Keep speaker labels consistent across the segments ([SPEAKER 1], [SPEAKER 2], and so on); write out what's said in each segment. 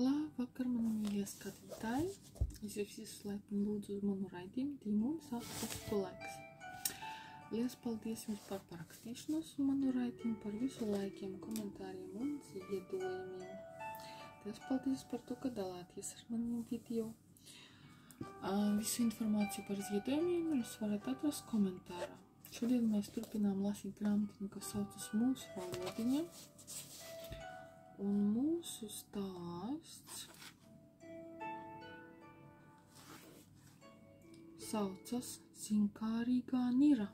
[SPEAKER 1] Labvakar, mani mīļie skatītāji! Es jūs visus laipni lūdzu uz manu raidījumu Dimums atpūstu laiks. Liels paldies jums par parakstīšanos uz manu raidījumu, par visu laikiem, komentāriem un ziedojumiem. Liels paldies par to, ka dalāties ar maniem video. Visu informāciju par ziedojumiem jūs varat atrast komentārā. Šodien mēs turpinām lasīt grāmatiņu, kas saucas Mūsu valodiņa. Un mūsu stāsts saucas Zinkārīgā nira,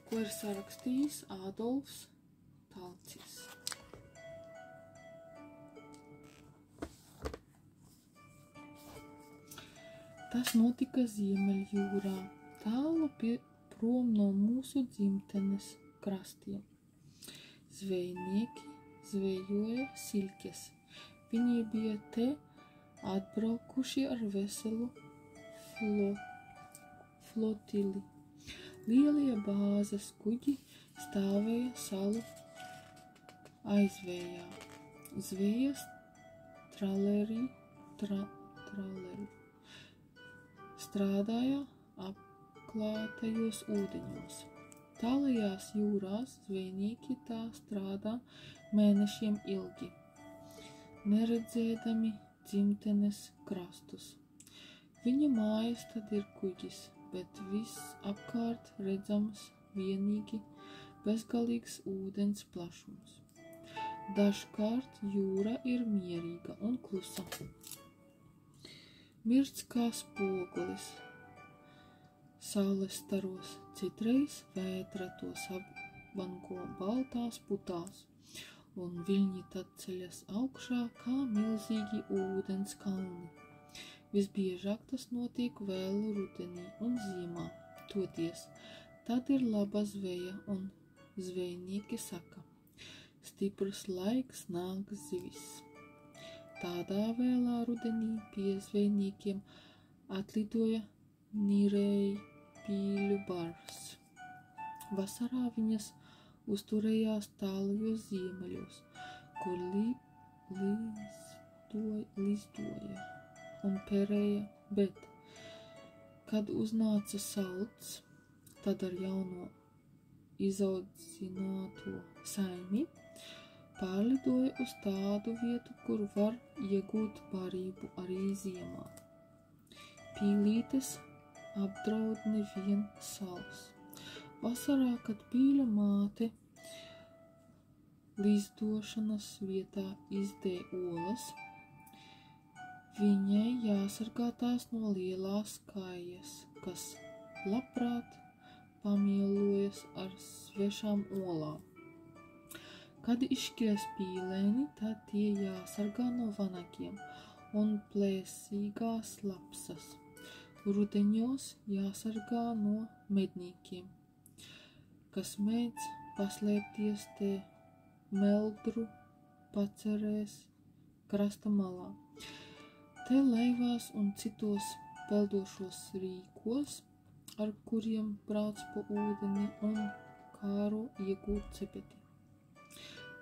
[SPEAKER 1] ko ir sarakstījis Ādolfs Talcis. Tas notika Ziemeļjūrā, tālu prom no mūsu dzimtenes krastiem. Zvejnieki zvejoja siļķes. Viņi bija te atbraukuši ar veselu flotili. Lielie bāzes kuģi stāvēja salu aizvējā. Zvejas traleri strādāja apklātajos ūdeņos. Tālajās jūrās zvejnieki tā strādā mēnešiem ilgi, neredzēdami dzimtenes krastus. Viņa mājas tad ir kuģis, bet viss apkārt redzams vienīgi bezgalīgs ūdens plašums. Dažkārt jūra ir mierīga un klusa. Mirts kā spogulis saules staros, citreiz vētra tos apvanko baltās putās, un viļņi tad ceļas augšā kā milzīgi ūdens kalni. Visbiežāk tas notiek vēlu rudenī un ziemā. Toties, tad ir laba zveja, un zvejnieki saka, stiprs laiks nāk zivis. Tādā vēlā rudenī pie zvejniekiem atlidoja nirēji pīļu bars. Vasarā viņas uzturējās tālajos ziemeļos, kur lizdoja un perēja, bet, kad uznāca salds, tad ar jauno izaudzināto saimi pārlidoja uz tādu vietu, kur var iegūt barību arī ziemā. Pīlītes apdraud nevien sals. Vasarā, kad pīļa māte lizdošanas vietā izdē olas, viņai jāsargā tās no lielās kājas, kas labprāt pamielojas ar svešām olām. Kad izšķies pīlēni, tad tie jāsargā no vanagiem un plēsīgās lapsas. Rudeņos jāsargā no medniekiem, kas mēdz paslēpties te meldru pacerēs krasta malā. Te laivās un citos peldošos rīkos, ar kuriem brauc pa ūdeni un kāro iegūt cepeti.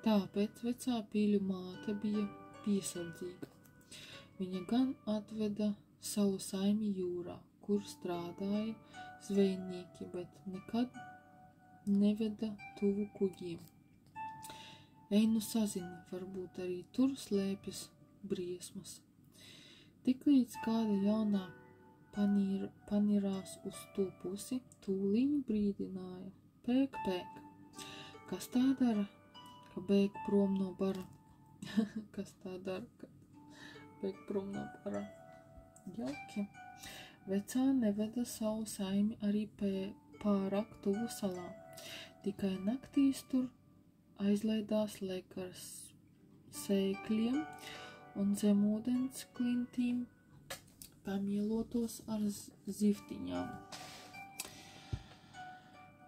[SPEAKER 1] Tāpēc vecā pīļu māte bija piesardzīga. Viņa gan atveda savu saimi jūrā, kur strādāja zvejnieki, bet nekad neveda tuvu kuģiem. Ej nu sazini, varbūt arī tur slēpjas briesmas. Tiklīdz kāda jaunā panirās uz to pusi, tūliņ brīdināja. Pēk, pēk. Kas tā dara, ka bēg prom no bara? Kas tā dara, ka bēg prom no bara? Jauki. Vecā neveda savu saimi arī pārāk tuvu salā. Tikai naktīs tur aizlaidās lek ar sēkļiem un zemūdens klintīm pamielotos ar zivtiņām,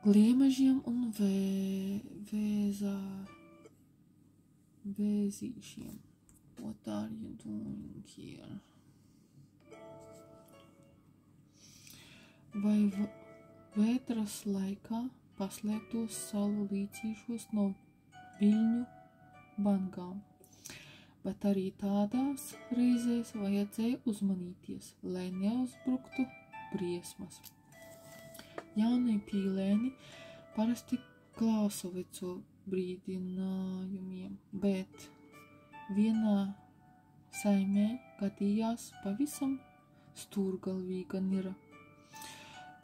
[SPEAKER 1] gliemežiem un vēzīšiem. What are you doing here? Vai vētras laikā paslēptos salu līcīšos no viļņu bangām, bet arī tādās reizēs vajadzēja uzmanīties, lai neuzbruktu briesmas. Jaunie pīlēni parasti klausovico brīdinājumiem, bet vienā saimē gadījās pavisam stūrgalvīga nira.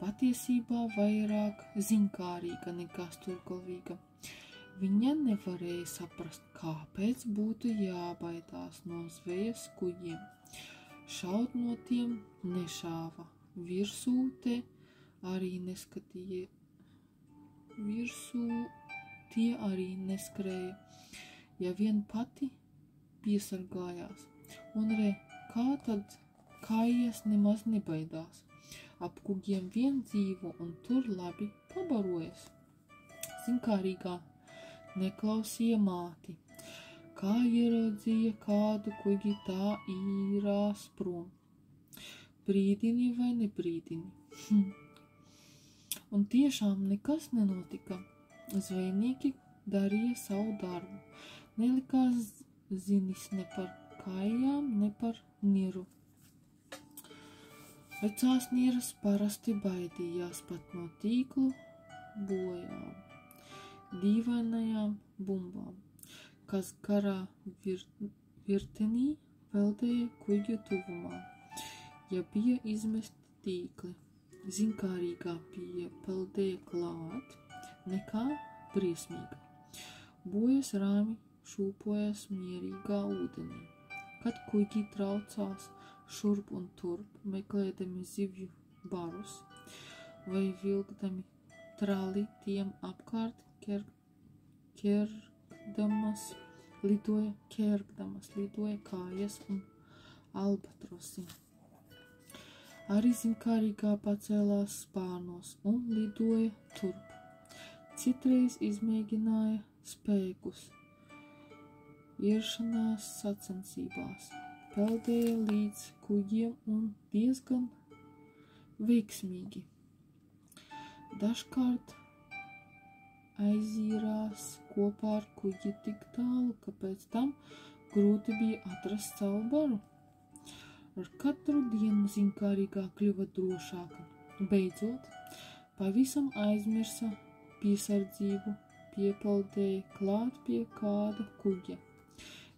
[SPEAKER 1] Patiesībā vairāk ziņkārīga nekā stūrgalvīga. Viņa nevarēja saprast, kāpēc būtu jābaidās no zvejas kuģiem. Šaut no tiem nešāva, virsū tie arī neskrēja, ja vien pati piesargājās. Un kā tad kājas nemaz nebaidās. Ap kuģiem vien dzīvo un tur labi pabarojas. Ziņkārīgā neklausīja māti. Kā ieraudzīja kādu kuģi, tā īrās prom. Brīdini vai nebrīdini? Un tiešām nekas nenotika. Zvejnieki darīja savu darbu. Nelikās zinis ne par kājām, ne par niru. Vecās niras parasti baidījās pat no tīklu bojām, dīvainajām bumbām, kas garā virtenī peldēja kuģu tuvumā, ja bija izmesti tīkli. Ziņkārīgā peldēja klāt, nekā briesmīga. Bojas rāmi šūpojas mierīgā ūdenī. Kad kuģi traucās šurp un turp, meklēdami zivju barus vai vilkdami trali tiem apkārt, ķergdamas lidoja kājas un albatrosi. Arī ziņkārīgā pacēlās spārnos un lidoja turp. Citreiz izmēģināja spēkus iešanās sacensībās, peldēja līdz kuģiem un diezgan veiksmīgi. Dažkārt aizīrās kopā ar kuģi tik tālu, ka pēc tam grūti bija atrast savu baru. Ar katru dienu ziņkārīgā kļuva drošāka. Beidzot, pavisam aizmirsa piesardzību, piepeldēja klāt pie kāda kuģa.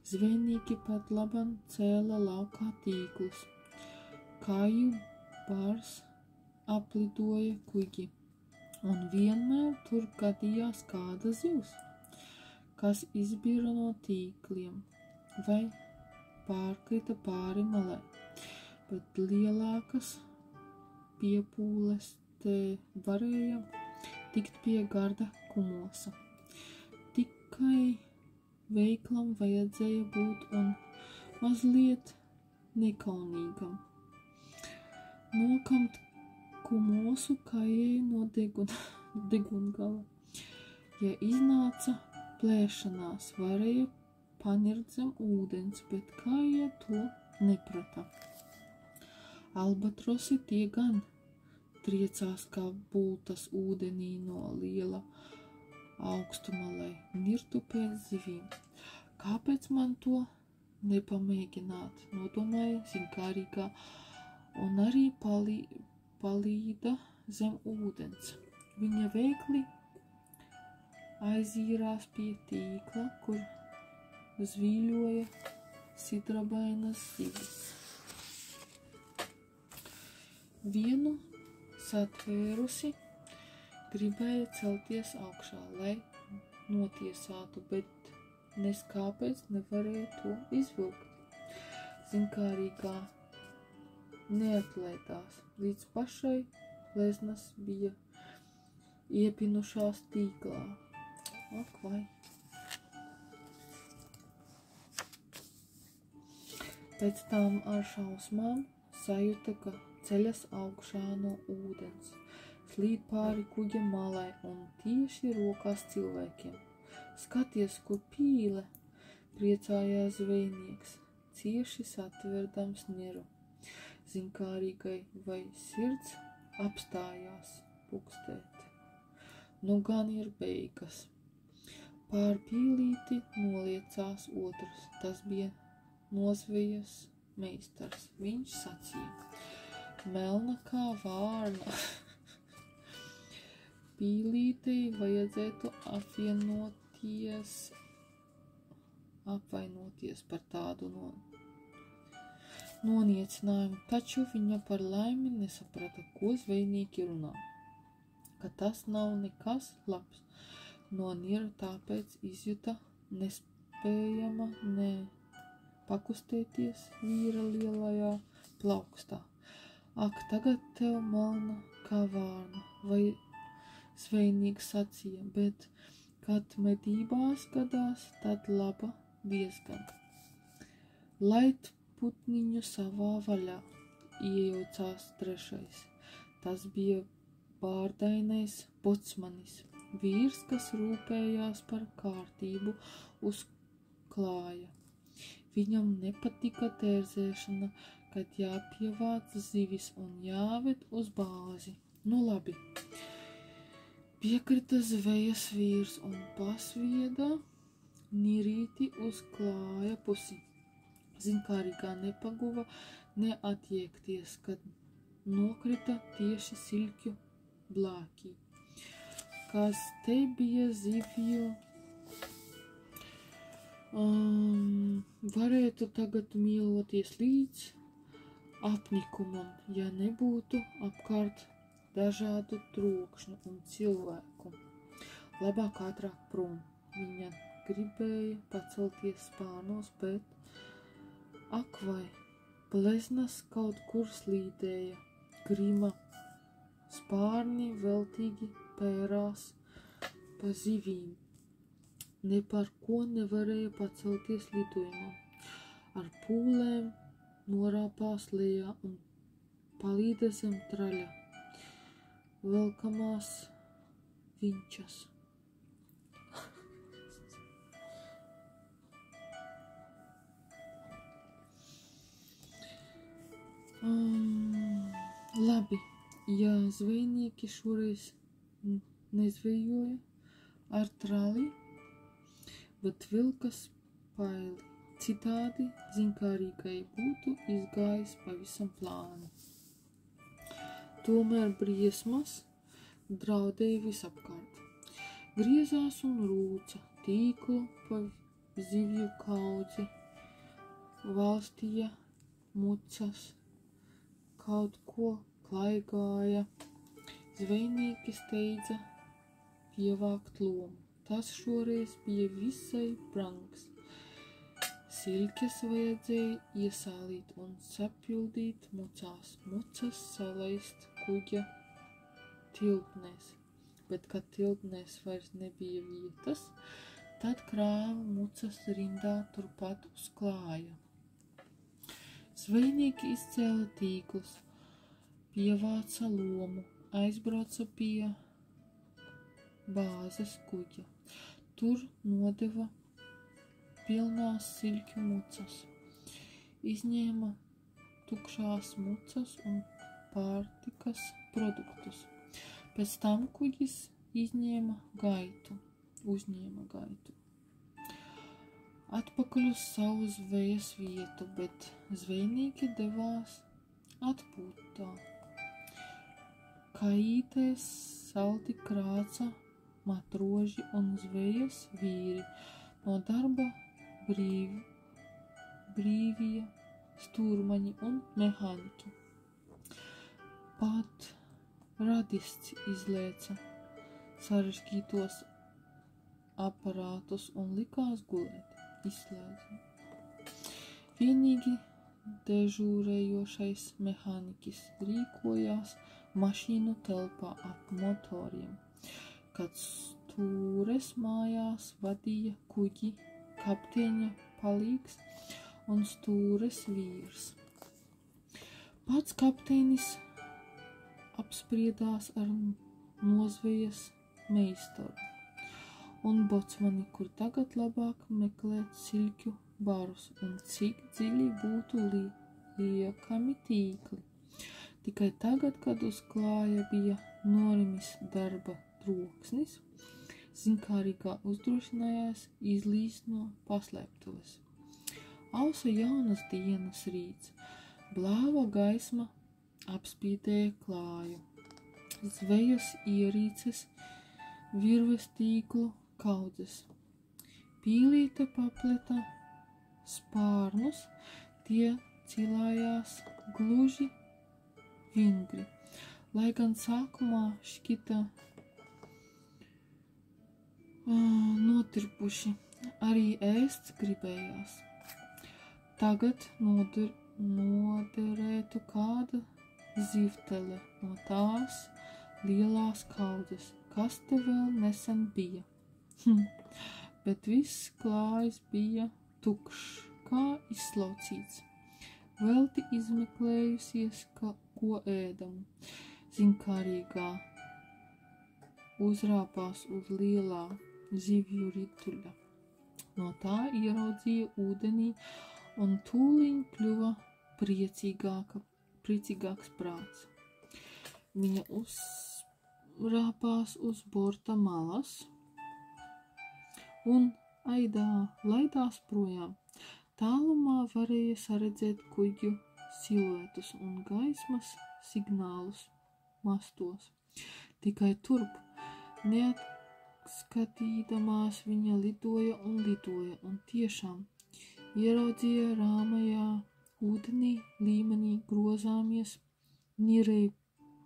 [SPEAKER 1] Zvejnieki pat laban cēla laukā tīklus. Kāju bars aplidoja kuģi, un vienmēr tur gadījās kāda zivs, kas izbira no tīkliem vai pārkrita pāri malai, bet lielākas piepūles te varēja tikt pie garda kumosa. Tikai veiklam vajadzēja būt un mazliet nekaunīgam. Nokamt kumosu kājai no degungala. Ja iznāca plēšanās, varēja panirt zem ūdens, bet kāja to neprata. Albatrosi tie gan triecās kā bultas ūdenī no liela augstuma, lai nirtu pēc zivīm. Kāpēc man to nepamēģināt, nodomāja ziņkārīgā, un arī palīda zem ūdens. Viņa veikli aizīrās pie tīkla, kur zvīļoja sidrabainas zivis. Vienu satvērusi gribēja celties augšā, lai notiesātu, bet nes kāpēc nevarēja to izvilkt. Ziņkārīgā neatlaidās, līdz pašai gleznas bija iepinušās tīklā. Ak vai! Pēc tam ar šausmām sajuta, ka ceļas augšā no ūdens, slīd pāri kuģa malai un tieši rokās cilvēkiem. Skaties, kur pīle, priecājās zvejnieks, cieši satverdams niru. Ziņkārīgai vai sirds apstājās pukstēt. Nu gan ir beigas. Pār pīlīti noliecās otrs, tas bija nozvejas meistars. Viņš sacīja: melna kā vārna. Pīlītei vajadzētu apvainoties par tādu noniecinājumu, taču viņa par laimi nesaprata, ko zvejnieki runā, ka tas nav nekas labs. No niera tāpēc izjuta nespējama ne pakustēties vīra lielajā plaukstā. Ak, tagad tev melna kā vārna, vai zvejnieks sacīja, bet, kad medībās gadās, tad laba diezgan. Laid putniņu savā vaļā, iejaucās trešais. Tas bija bārdainais bocmanis, vīrs, kas rūpējās par kārtību uz klāja. Viņam nepatika tērzēšana, kad jāpievāc zivis un jāved uz bāzi. Nu labi. Piekrita zvejas vīrs un pasvieda nirīti uz klāja pusi. Zinkārīgā nepaguva neattiekties, kad nokrita tieši siļķu blākī. Kas te bija zivju, varētu tagad mīloties līdz apnikumam, ja nebūtu apkārt dažādu trokšņu un cilvēku. Labāk ātrāk prom. Viņa gribēja pacelties spārnos, bet ak vai pleznas kaut kur slīdēja. Grima spārni veltīgi pērās pa zivīm. Ne par ko nevarēja pacelties lidojumā. Ar pūlēm norāpās lejā un palīda zem traļa velkamās vinčas. Labi, ja zvejnieki šoreiz nezvejoja ar trali, bet vilka spaili. Citādi zinkārīgai būtu izgājis pavisam plāni. Tomēr briesmas draudēja visapkārt. Griezās un rūca tīklu pa zivju kaudzi, valstīja mucas, kaut ko klaigāja. Zvejnieki steidza pievākt lomu. Tas šoreiz bija visai brangs. Siļķes vajadzēja iesālīt un sapildīt mucās, mucas salaist kuģa tilpnēs, bet, kad tilpnēs vairs nebija vietas, tad krāva mucas rindā turpat uz klāja. Zvejnieki izcēla tīklus, pievāca lomu, aizbrauca pie bāzes kuģa. Tur nodeva pilnās siļķu mucas, izņēma tukšās mucas un pārtikas produktus. Pēc tam kuģis uzņēma gaitu. Atpakaļ uz savu zvejas vietu, bet zvejnieki devās atpūtā. Kājītēs salti krāca matroži un zvejas vīri. No darba brīvie stūrmaņi un mehāniķi. Pat radists izlēca sarežģītos aparātus un likās gulēt. Izslēdza. Vienīgi dežūrējošais mehāniķis rīkojās mašīnu telpā ap motoriem, kad stūres mājās vadīja kuģi kapteiņa palīgs un stūres vīrs. Pats kapteinis apspriedās ar nozvejas meistaru un bocmani, kur tagad labāk meklēt siļķu barus un cik dziļi būtu liekami tīkli. Tikai tagad, kad uz klāja bija norimis darba troksnis, zinkārīgā uzdrošinājās izlīst no paslēptuves. ausa jaunas dienas rīts, blāva gaisma apspīdēja klāju, zvejas ierīces, virves tīklu kaudzes. Pīlīte papleta spārnus, tie cilājās gluži vingri, lai gan sākumā šķita notirpuši, arī ēst gribējās. Tagad noderētu kāda zivtele no tās lielās kaudzes, kas te vēl nesen bija. Bet viss klājs bija tukšs, kā izslaucīts. Velti izmeklējusies, ko ēdamu. Zinkārīgā uzrāpās uz lielā zivju rituļa. No tā ieraudzīja ūdenī un tūliņ kļuva priecīgāks prāts. Viņa uzrāpās uz borta malas un laidās projām. Tālumā varēja saredzēt kuģu siluetus un gaismas signālus mastos. Tikai turp, neatskatīdamās viņa lidoja un tiešām ieraudzīja rāmajā ūdenī līmenī grozāmies Nirei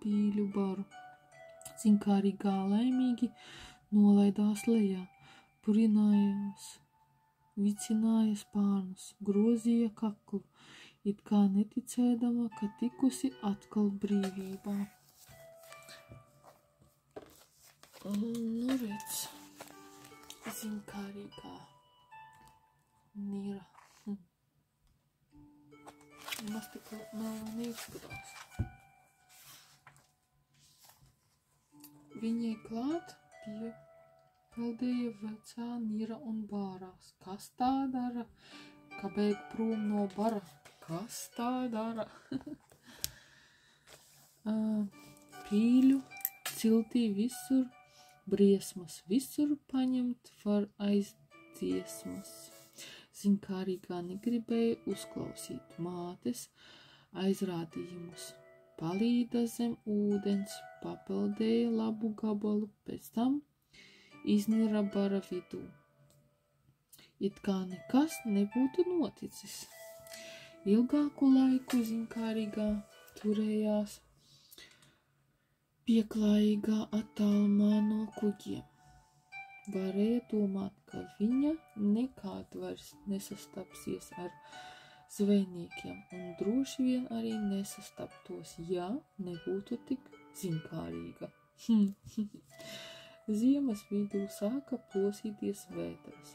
[SPEAKER 1] pīļu baru. Zinkārīgā laimīgi nolaidās lejā, purinājās, vicināja spārnus, grozīja kaklu, it kā neticēdama, ka tikusi atkal brīvībā. Nu redz, zinkārīgā Nira. Nemaz tik neizskatās. Viņai klāt piepeldēja vecā Nira un bārās. Kas tā dara? Ka bēg prom no bara. Kas tā dara? Pīļu ciltī visur briesmas, visur paņemt var aizdziesmas. Zinkārīgā negribēja uzklausīt mātes aizrādījumus. Palīda zem ūdens, papeldēja labu gabalu, pēc tam iznira bara vidū. It kā nekas nebūtu noticis. Ilgāku laiku zinkārīgā turējās pieklājīgā attālumā no kuģiem. Varēja domāt, ka viņa nekād vairs nesastapsies ar zvejniekiem un droši vien arī nesastaptos, ja nebūtu tik zinkārīga. Ziemas vidū sāka plosīties vētras.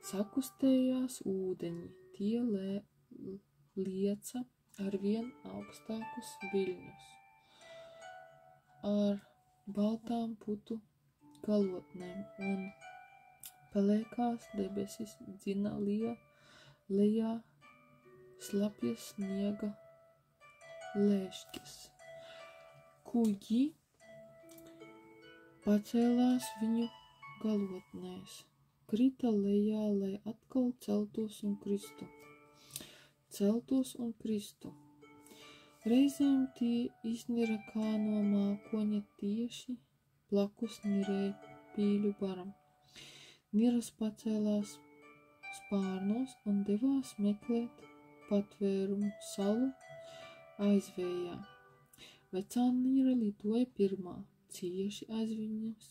[SPEAKER 1] Sakustējās ūdeņi, tie lieca arvien augstākus viļņus. Ar baltām putu galotnēm un pelēkās debesis dzina lejā slapjas sniega lēšķis. Kuģi pacēlās viņu galotnēs, krita lejā, lai atkal celtos un kristu. Reizēm tie iznira kā no mākoņa tieši blakus Nirei pīļu baram. Niras pacēlās spārnos un devās meklēt patvērumu salu aizvējā. Vecā Nira lidoja pirmā, cieši aiz viņas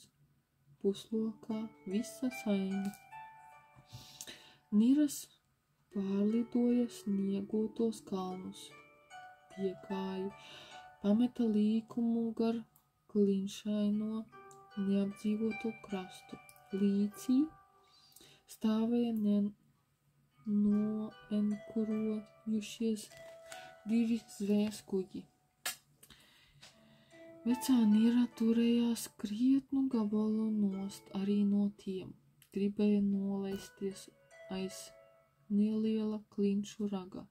[SPEAKER 1] puslokā visa saime. Niras pārlidoja sniegotos kalnus, piekāja, pameta līkumu gar klinšaino neapdzīvoto krastu. Līcī stāvēja noenkurojušies divi zvejas kuģi. Vecā Nira turējās krietnu gabalu nost arī no tiem, gribēja nolaisties aiz neliela klinšu raga,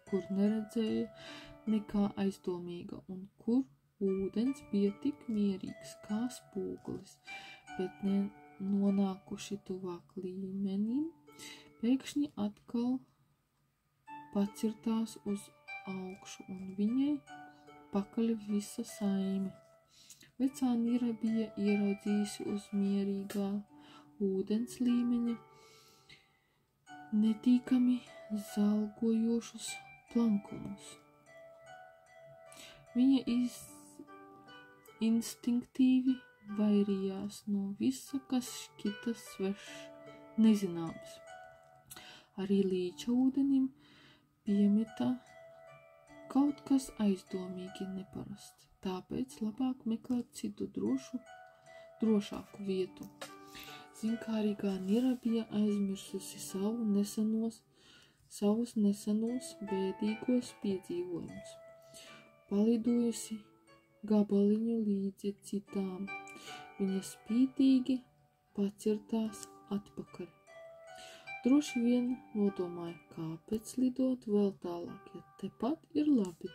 [SPEAKER 1] kur neredzēja nekā aizdomīga un kur ūdens bija tik mierīgs kā spūglis, bet nonākuši tuvāk līmenim, Pēkšņi atkal pacirtās uz augšu, un viņai pakaļ visa saime. Vecā Nira bija ieraudzījusi uz mierīgā ūdens līmeņa netīkami zalgojošus plankumus. Viņa instinktīvi vairījās no visa, kas šķita svešs, nezināms. Arī līča ūdenim piemeta kaut kas aizdomīgi neparasts, tāpēc labāk meklēt citu drošāku vietu. Zinkārīgā Nira bija aizmirsusi savus nesenos bēdīgos piedzīvojumus, palidojusi gabaliņu līdzi citām. Viņa spītīgi pacirtās atpakaļ. Droši vien nodomāja, kāpēc lidot vēl tālāk, ja tepat ir labi.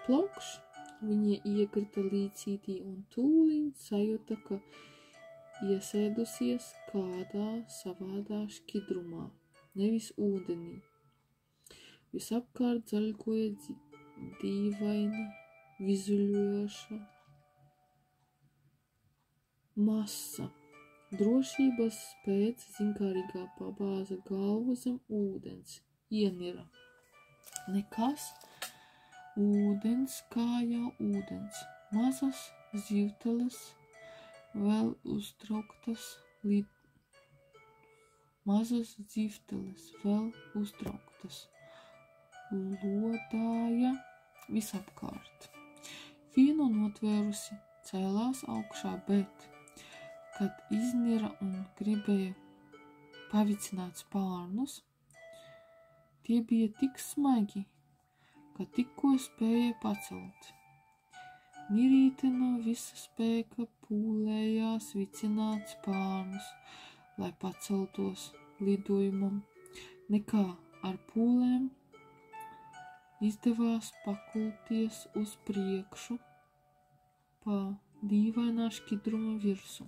[SPEAKER 1] Plokš, viņa iekrita līcītī un tūliņ sajuta, ka iesēdusies kādā savādā šķidrumā, nevis ūdenī. Visapkārt zaļkoja dīvaini vizuļojoša masa. Drošības pēc zinkārīgā pabāza galvu zem ūdens, ienira. Nekas, ūdens kā jau ūdens, mazas zivteles vēl uztrauktas lodāja visapkārt. Vienu notvērusi cēlās augšā, bet, kad iznira un gribēja pavicināt spārnus, tie bija tik smagi, ka tikko spēja pacelt. Nirīte no visa spēka pūlējās vicināt spārnus, lai paceltos lidojumam. Nekā ar pūlēm izdevās pakulties uz priekšu pa dīvainā šķidruma virsu.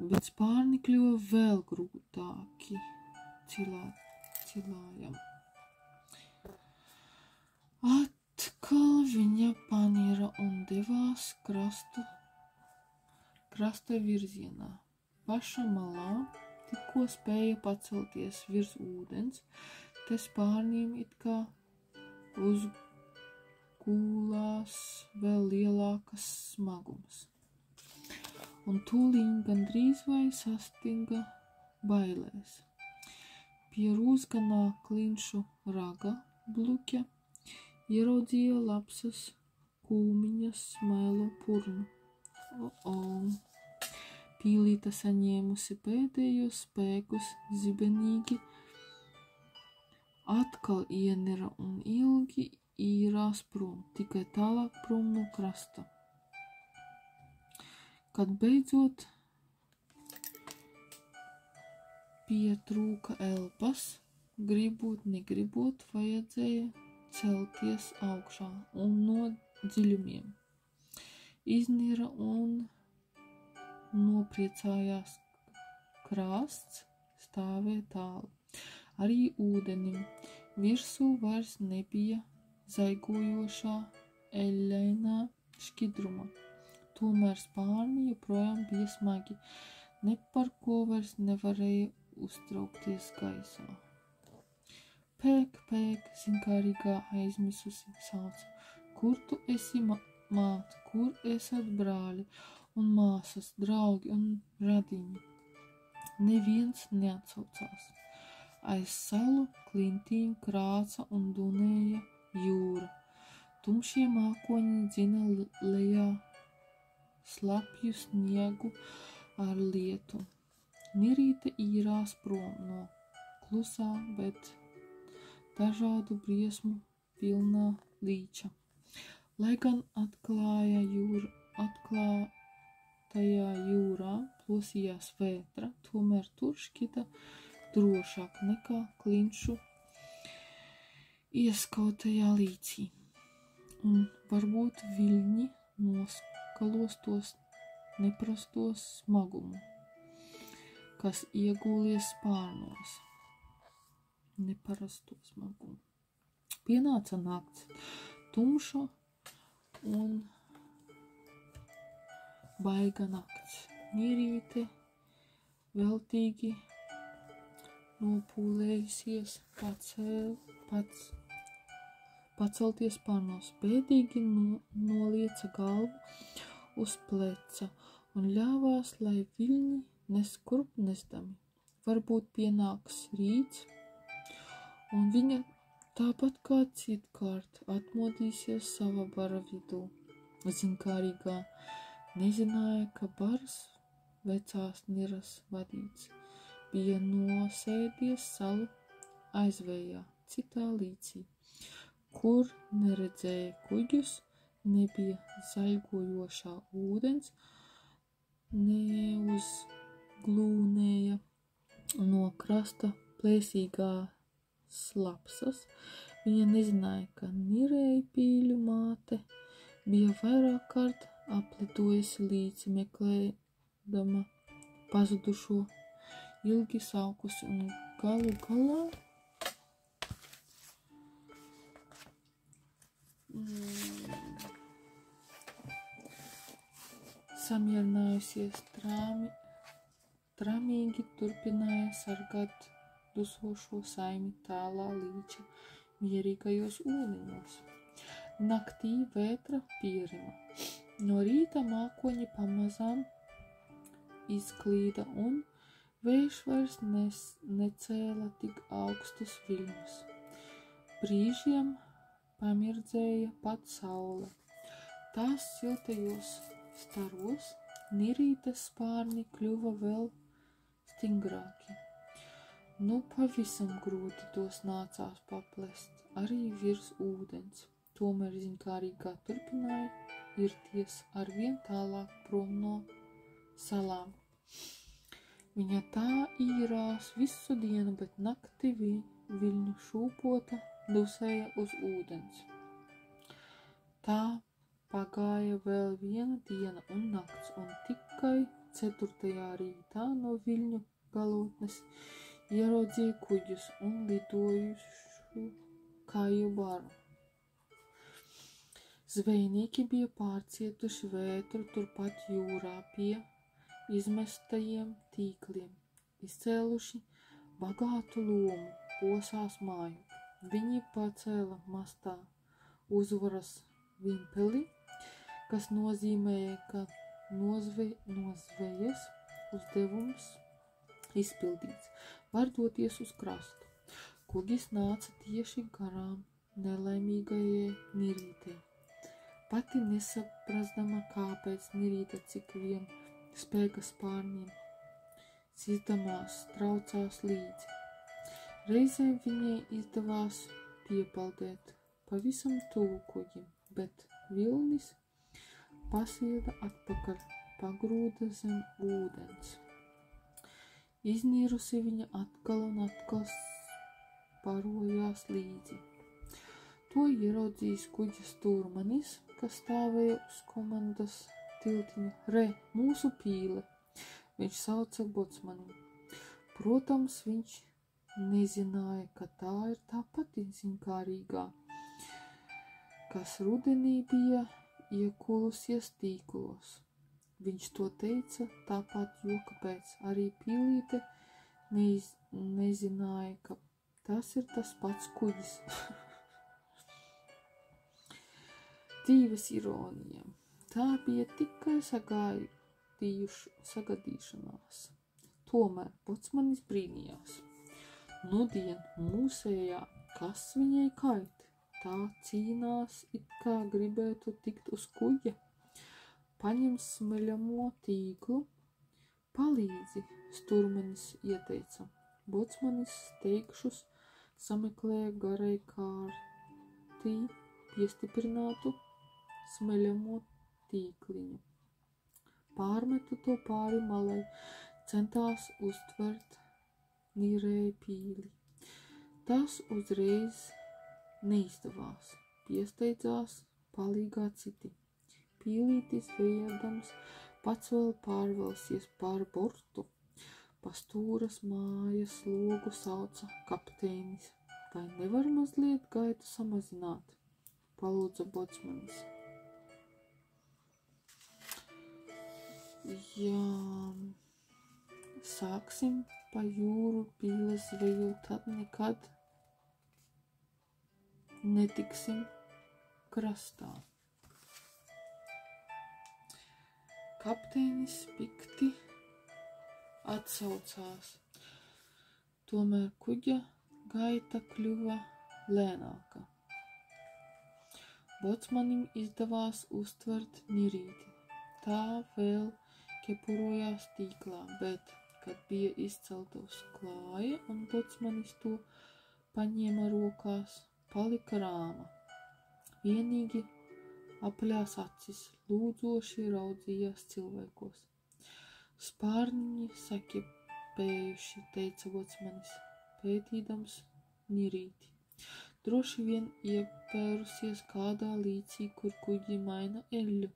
[SPEAKER 1] Bet spārni kļuva vēl grūtāki cilājam. Atkal viņa panira un devās krasta virzienā. Paša malā tikko spēja pacelties virs ūdens, te spārniem it kā uzgulās vēl lielākas smagums. Un tūliņ gandrīz vai sastinga bailēs. Pie rūzganā klinšu raga bluķa ieraudzīja lapsas kūmiņas smailo purnu. Pīlīte saņēmusi pēdējos spēkus zibenīgi, atkal ienira un ilgi īrās prom, tikai tālāk prom no krasta. Kad beidzot pietrūka elpas, gribot, negribot, vajadzēja celties augšā un no dziļumiem. Iznira un nopriecājās, krasts stāvēja tālu. Arī ūdenim virsū vairs nebija zaigojošā eļainā šķidruma. Tomēr spārni joprojām bija smagi, ne par ko vairs nevarēja uztraukties gaisā. Pēk, zinkārīgā aizmisusi sauca. Kur tu esi, māt, kur esat brāļi un māsas, draugi un radiņi? Neviens neatsaucās. Aiz salu klintīm krāca un dunēja jūra. Tumšie mākoņi dzina lejā slapju sniegu ar lietu. Nirīte īrās prom no klusā, bet dažādu briesmu pilnā līča. Lai gan atklātajā jūrā plosījās vētra, tomēr tur šķita drošāk nekā klinšu ieskautajā līcī. Un varbūt viļņi noskalos tos neprastos smagumu. kas iegūlies spārnos. Neparasto smagumu. Pienāca nakts, tumša un baiga nakts. Nīrīte veltīgi nopūlējusies pacelties spārnos, bēdīgi nolieca galvu uz pleca un ļāvās, lai viļņi neskurp nesdami. Varbūt pienāks rīts, un viņa tāpat kā citkārt atmodīsies sava bara vidū. Zinkārīgā nezināja, ka baras vecās Niras vadīts bija nosēdies salu aizvējā, citā līcī, kur neredzēja kuģus, nebija zaļgojošā ūdens, neuzglūnēja no krasta plēsīgās lapsas. Viņa nezināja, ka Nirei pīļu māte bija vairāk kārt aplidojusi līci meklēdama pazudušo, ilgi saukusi un galu galā samierinājusies tramīgi turpināja sargāt dusošo saimi tālā līča mierīgajos ūdeņos. Naktī vētra pierima. No rīta mākoņi pamazām izklīda un vējš vairs necēla tik augstus viļņus. Brīžiem pamirdzēja pat saule. Tās siltajos staros Nirītes spārni kļuva vēl stingrāki. Nu pavisam grūti tos nācās paplest, arī virs ūdens. Tomēr zinkārīgā turpināja irties arvien tālāk prom no salām. Viņa tā īrās visu dienu, bet nakti viļņu šūpota dusēja uz ūdens. Tā pagāja vēl viena diena un nakts, un tikai 4. rītā no viļņu galotnes ieraudzīja kuģus un lidojušu kāju baru. Zvejnieki bija pārcietuši vētru turpat jūrā pie izmestajiem tīkliem, izcēluši bagātu lomu posās māju. Viņi pacēla mastā uzvaras vimpeli, kas nozīmēja, ka nozvejas uzdevums izpildīts, var doties uz krastu. Kuģis nāca tieši garām nelaimīgajai Nirītei. Pati nesaprastama, kāpēc Nirīte cik vien spēka spārniem sizdamās traucās līdzi. Reizēm viņai izdevās piepaldēt pavisam tuvu kuģim, bet vilnis pasieda atpakaļ, pagrūda zem ūdens. Iznīrusi viņa atkal un atkal parojās līdzi. To ieraudzījis kuģa stūrmanis, kas stāvēja uz komandas tiltiņa. Re, mūsu pīle, viņš sauca bocmanim. Protams, viņš nezināja, ka tā ir tā pati zinkārīgā, kas rudenī bija iekulusies tīklos. Viņš to teica tāpat, jo kāpēc arī pīlīte nezināja, ka tas ir tas pats kuģis. Dzīves ironija. Tā bija tikai sagadīšanās. Tomēr bocmanis brīnījās. Nudien mūsējā, kas viņai kait? Tā cīnās, it kā gribētu tikt uz kuģa. Paņem smeļamo tīklu. Palīdzi, stūrmanis ieteica. Bocmanis steigšus sameklēja garai kārtī piestiprinātu smeļamo tīkliņu. Pārmetu to pāri malai, centās uztvert Nirei pīli. Tas uzreiz neizdevās, piesteidzās palīgā citi. Pīlītis vējādams pats vēl pārvelsies pār bortu, Pa stūras mājas logu sauca kapteinis. Vai nevar mazliet gaitu samazināt? Palūdza bocmanis. Jā, sāksim pa jūru pīles zveju, tad nekad netiksim krastā. Kapteinis pikti atsaucās. Tomēr kuģa gaita kļuva lēnāka. Bocmanim izdevās uztvert nirīti. Tā vēl ķepurojās tīklā, bet, kad bija izceltos klāja un bocmanis to paņēma rokās, palika rāma. Vienīgi apaļās acis lūdzoši raudzījās cilvēkos. Spārniņi saķepējuši, teica bocmanis, pētīdams nirīti. Droši vien iepērusies kādā līcī, kur kuģi maina eļļu.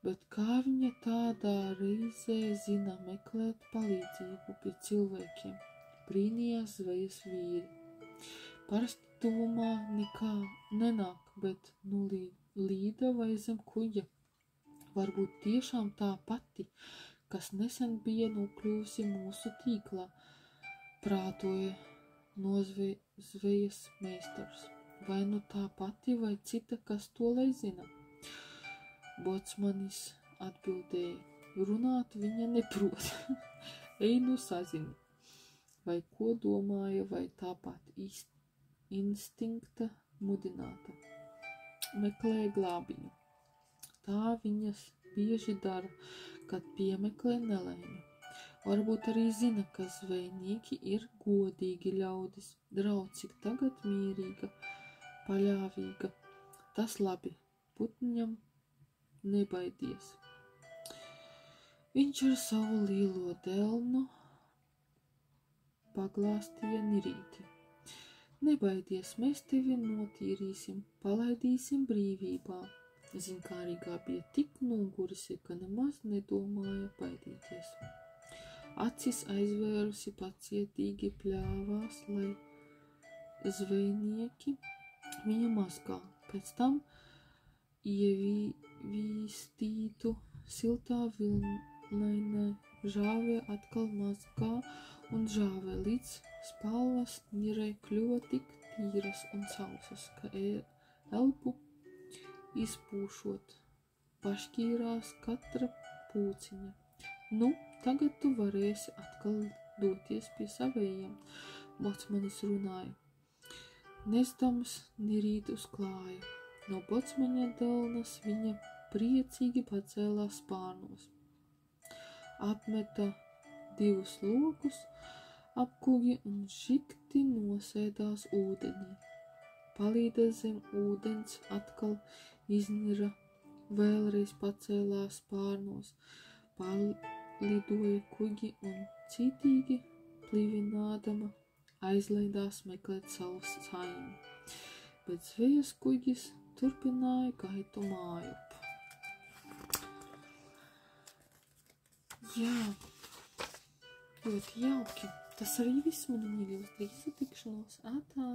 [SPEAKER 1] Bet kā viņa tādā reizē zina meklēt palīdzību pie cilvēkiem, brīnījās zvejas vīri. Parasti tuvumā nekā nenāk, bet nu līda vai zem kuģa. Varbūt tiešām tā pati, kas nesen bija nokļuvusi mūsu tīklā, prātoja nozvejas meistars. Vai nu tā pati vai cita, kas to lai zina? Bocmanis atbildēja, runāt viņa neprot. Ej nu sazini. Vai ko domāja, vai tāpat instinkta mudināta. Meklēja glābiņu. Tā viņas bieži dara, kad piemeklē nelaimi. Varbūt arī zina, ka zvejnieki ir godīgi ļaudis. Draudzīgi tagad mierīga, paļāvīga. Tas labi, putņam nebaidies. Viņš ar savu lielo delnu paglāstīja nirīti. Nebaidies, mēs tevi notīrīsim, palaidīsim brīvībā. Zinkārīgā bija tik nogurusi, ka nemaz nedomāja baidīties. Acis aizvērusi pacietīgi pļāvās, lai zvejnieki viņu mazgā. Pēc tam ievīstītu siltā vilnainē žāvē atkal mazgā un žāvē, līdz spalvas nirei kļuva tik tīras un sausas, ka elpu izpūšot pašķīrās katra pūciņa. Nu, tagad tu varēsi atkal doties pie savējiem, bocmanis runāja, nesdams nirīt uz klāja. No bocmaņa delnas viņa priecīgi pacēlās spārnos. Apmeta 2 lokus ap kuģi un žikti nosēdās ūdenī. Palīda zem ūdens atkal iznira, vēlreiz pacēlās spārnos, palidoja kuģi un citīgi plivinādama aizlaidās meklēt savu saimi. Bet zvejas kuģis turpināja gaitu mājup. Jā, ļoti jauki. Tas arī viss, mani mīļos, drīz satikšanos. Ātā!